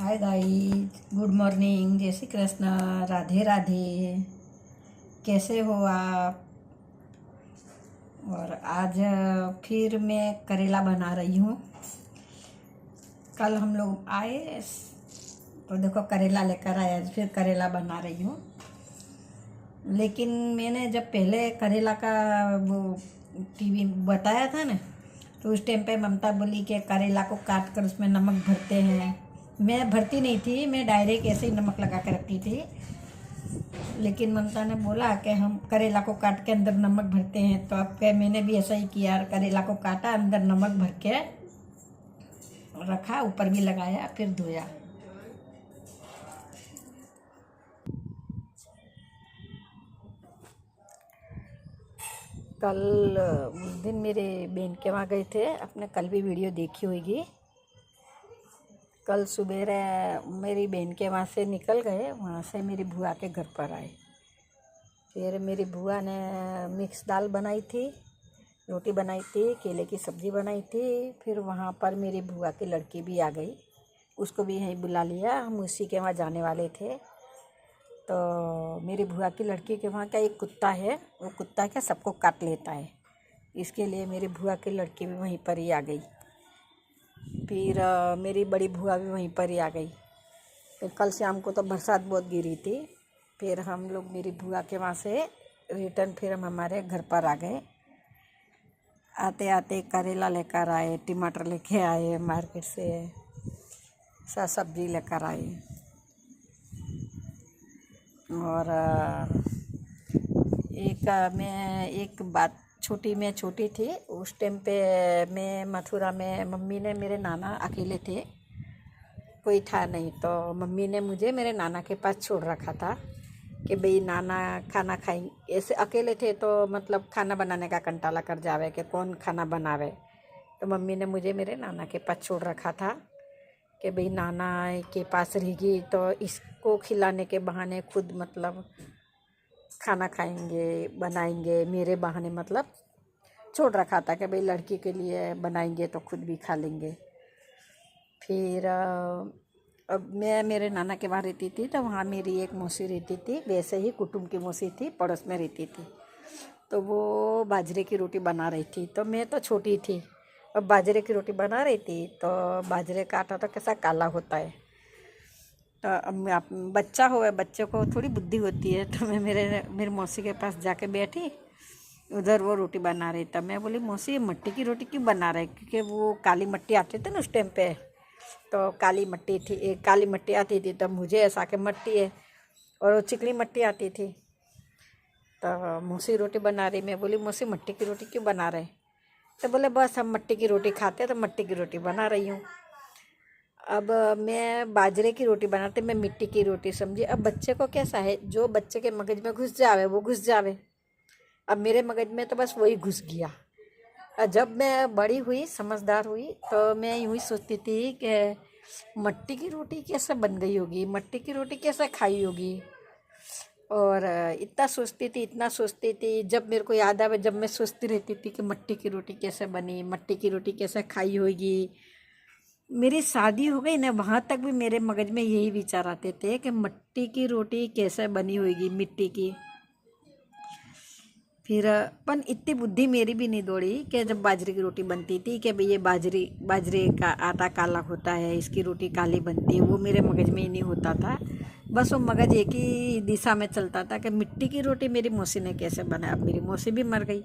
Hi guys, good morning, जय श्री कृष्ण, राधे राधे। कैसे हो आप? और आज फिर मैं करेला बना रही हूँ। कल हम लोग आए तो देखो करेला लेकर आए, आज फिर करेला बना रही हूँ। लेकिन मैंने जब पहले करेला का वो टीवी बताया था ना, तो उस टाइम पे ममता बोली कि करेला को काट कर उसमें नमक भरते हैं। मैं भरती नहीं थी, मैं डायरेक्ट ऐसे ही नमक लगा के रखती थी। लेकिन ममता ने बोला कि हम करेला को काट के अंदर नमक भरते हैं, तो अब मैंने भी ऐसा ही किया। करेला को काटा, अंदर नमक भर के रखा, ऊपर भी लगाया, फिर धोया। कल उस दिन मेरे बहन के वहाँ गए थे, आपने कल भी वीडियो देखी होगी। कल सुबह मेरी बहन के वहाँ से निकल गए, वहाँ से मेरी बुआ के घर पर आए। फिर मेरी बुआ ने मिक्स दाल बनाई थी, रोटी बनाई थी, केले की सब्ज़ी बनाई थी। फिर वहाँ पर मेरी बुआ की लड़की भी आ गई, उसको भी यहीं बुला लिया। हम उसी के वहाँ जाने वाले थे। तो मेरी बुआ की लड़की के वहाँ का एक कुत्ता है, वो कुत्ता क्या सबको काट लेता है, इसके लिए मेरी बुआ की लड़की भी वहीं पर ही आ गई। फिर मेरी बड़ी बुआ भी वहीं पर ही आ गई। फिर कल शाम को तो बरसात बहुत गिरी थी। फिर हम लोग मेरी बुआ के वहाँ से रिटर्न फिर हम हमारे घर पर आ गए। आते आते करेला लेकर आए, टमाटर लेके आए मार्केट से, सब सब्जी लेकर आए। और मैं एक बात, मैं छोटी थी उस टाइम पे, मैं मथुरा में, मम्मी ने, मेरे नाना अकेले थे, कोई था नहीं, तो मम्मी ने मुझे मेरे नाना के पास छोड़ रखा था कि भाई नाना खाना खाएंगे। ऐसे अकेले थे तो मतलब खाना बनाने का कंटाला कर जावे कि कौन खाना बनावे। तो मम्मी ने मुझे मेरे नाना के पास छोड़ रखा था कि भाई नाना के पास रहेगी तो इसको खिलाने के बहाने खुद मतलब खाना खाएंगे, बनाएंगे, मेरे बहाने मतलब छोड़ रखा था कि भाई लड़की के लिए बनाएंगे तो खुद भी खा लेंगे। फिर अब मैं मेरे नाना के वहाँ रहती थी, तो वहाँ मेरी एक मौसी रहती थी, वैसे ही कुटुंब की मौसी थी, पड़ोस में रहती थी। तो वो बाजरे की रोटी बना रही थी, तो मैं तो छोटी थी, अब बाजरे की रोटी बना रही थी। तो बाजरे का आटा तो कैसा काला होता है, तो अब बच्चा हो, बच्चे को थोड़ी बुद्धि होती है। तो मैं मेरी मौसी के पास जाके बैठी, उधर वो रोटी बना रही। तब मैं बोली, मौसी मट्टी की रोटी क्यों बना रहे? क्योंकि वो काली मट्टी आती थी ना उस टाइम पे, तो काली मट्टी थी, एक काली मट्टी आती थी। तब मुझे ऐसा कि मट्टी है, और वो चिकनी मट्टी आती थी। तो मौसी रोटी बना रही, मैं बोली मौसी मट्टी की रोटी क्यों बना रहे? तो बोले बस हम मट्टी की रोटी खाते, तो मट्टी की रोटी बना रही हूँ। अब मैं बाजरे की रोटी बनाते, मैं मिट्टी की रोटी समझी। अब बच्चे को कैसा है, जो बच्चे के मगज में घुस जावे वो घुस जावे। अब मेरे मगज में तो बस वही घुस गया। जब मैं बड़ी हुई, समझदार हुई, तो मैं यूँ ही सोचती थी कि मट्टी की रोटी कैसे बन गई होगी, मट्टी की रोटी कैसे खाई होगी। और इतना सोचती थी, इतना सोचती थी। जब मेरे को याद आवे, जब मैं सोचती रहती थी कि मट्टी की रोटी कैसे बनी, मट्टी की रोटी कैसे खाई होगी। मेरी शादी हो गई ना, वहाँ तक भी मेरे मगज में यही विचार आते थे कि मट्टी की रोटी कैसे बनी होगी, मिट्टी की। फिर पण इतनी बुद्धि मेरी भी नहीं दौड़ी कि जब बाजरे की रोटी बनती थी कि भाई ये बाजरे का आटा काला होता है, इसकी रोटी काली बनती है, वो मेरे मगज में ही नहीं होता था। बस वो मगज एक ही दिशा में चलता था कि मिट्टी की रोटी मेरी मौसी ने कैसे बनाया। अब मेरी मौसी भी मर गई।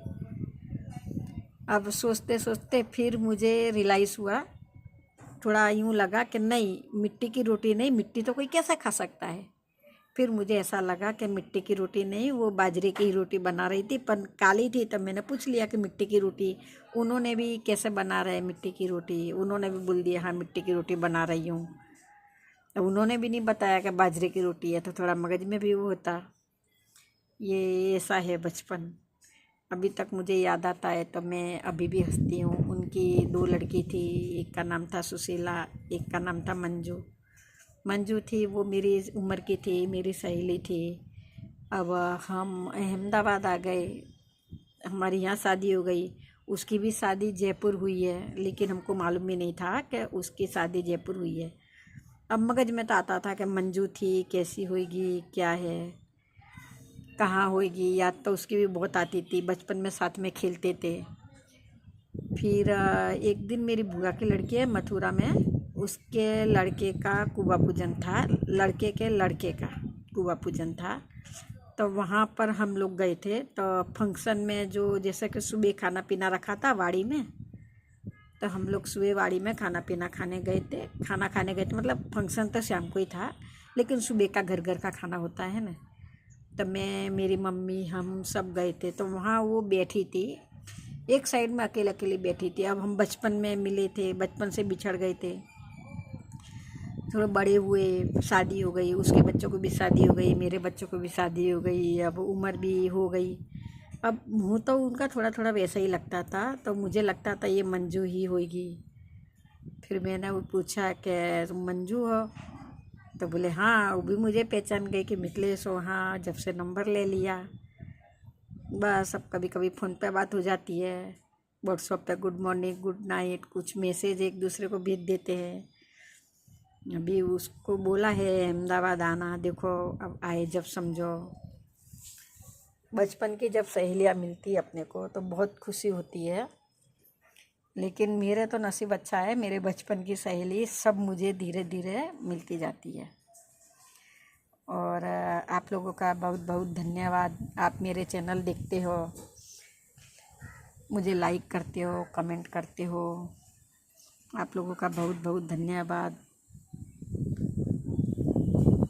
अब सोचते सोचते फिर मुझे रियलाइज़ हुआ, थोड़ा यूँ लगा कि नहीं, मिट्टी की रोटी नहीं, मिट्टी तो कोई कैसे खा सकता है। फिर मुझे ऐसा लगा कि मिट्टी की रोटी नहीं, वो बाजरे की ही रोटी बना रही थी, पर काली थी। तब मैंने पूछ लिया कि मिट्टी की रोटी उन्होंने भी कैसे बना रहे मिट्टी की रोटी। उन्होंने भी बोल दिया हाँ मिट्टी की रोटी बना रही हूँ। उन्होंने भी नहीं बताया कि बाजरे की रोटी है, तो थोड़ा मगज में भी वो होता। ये ऐसा है बचपन, अभी तक मुझे याद आता है तो मैं अभी भी हंसती हूँ। उनकी दो लड़की थी, एक का नाम था सुशीला, एक का नाम था मंजू। मंजू थी वो मेरी उम्र की थी, मेरी सहेली थी। अब हम अहमदाबाद आ गए, हमारी यहाँ शादी हो गई। उसकी भी शादी जयपुर हुई है, लेकिन हमको मालूम भी नहीं था कि उसकी शादी जयपुर हुई है। अब मगज में तो आता था कि मंजू थी, कैसी होएगी, क्या है, कहाँ होएगी। याद तो उसकी भी बहुत आती थी, बचपन में साथ में खेलते थे। फिर एक दिन मेरी बुआ की लड़की है मथुरा में, उसके लड़के का कुआं पूजन था, लड़के के लड़के का कुआं पूजन था। तो वहाँ पर हम लोग गए थे। तो फंक्शन में जो जैसे कि सुबह खाना पीना रखा था वाड़ी में, तो हम लोग सुबह वाड़ी में खाना पीना खाने गए थे। खाना खाने गए थे मतलब फंक्शन तो शाम को ही था, लेकिन सुबह का घर घर का खाना होता है ना। तो मैं, मेरी मम्मी, हम सब गए थे। तो वहाँ वो बैठी थी एक साइड में, अकेले अकेले बैठी थी। अब हम बचपन में मिले थे, बचपन से बिछड़ गए थे, थोड़े बड़े हुए, शादी हो गई, उसके बच्चों को भी शादी हो गई, मेरे बच्चों को भी शादी हो गई, अब उम्र भी हो गई। अब मुँह तो उनका थोड़ा थोड़ा वैसा ही लगता था, तो मुझे लगता था ये मंजू ही होगी। फिर मैंने वो पूछा कि तुम मंजू हो? तो बोले हाँ। वो भी मुझे पहचान गई कि मिथिलेश हो। हाँ, जब से नंबर ले लिया बस अब कभी कभी फ़ोन पे बात हो जाती है, व्हाट्सएप पे गुड मॉर्निंग, गुड नाइट, कुछ मैसेज एक दूसरे को भेज देते हैं। अभी उसको बोला है अहमदाबाद आना, देखो अब आए जब समझो। बचपन की जब सहेलियाँ मिलती अपने को तो बहुत खुशी होती है। लेकिन मेरे तो नसीब अच्छा है, मेरे बचपन की सहेली सब मुझे धीरे धीरे मिलती जाती है। और आप लोगों का बहुत बहुत धन्यवाद। आप मेरे चैनल देखते हो, मुझे लाइक करते हो, कमेंट करते हो, आप लोगों का बहुत बहुत धन्यवाद।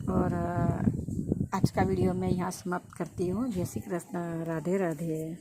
और आज का वीडियो मैं यहाँ समाप्त करती हूँ। जय श्री कृष्ण, राधे राधे।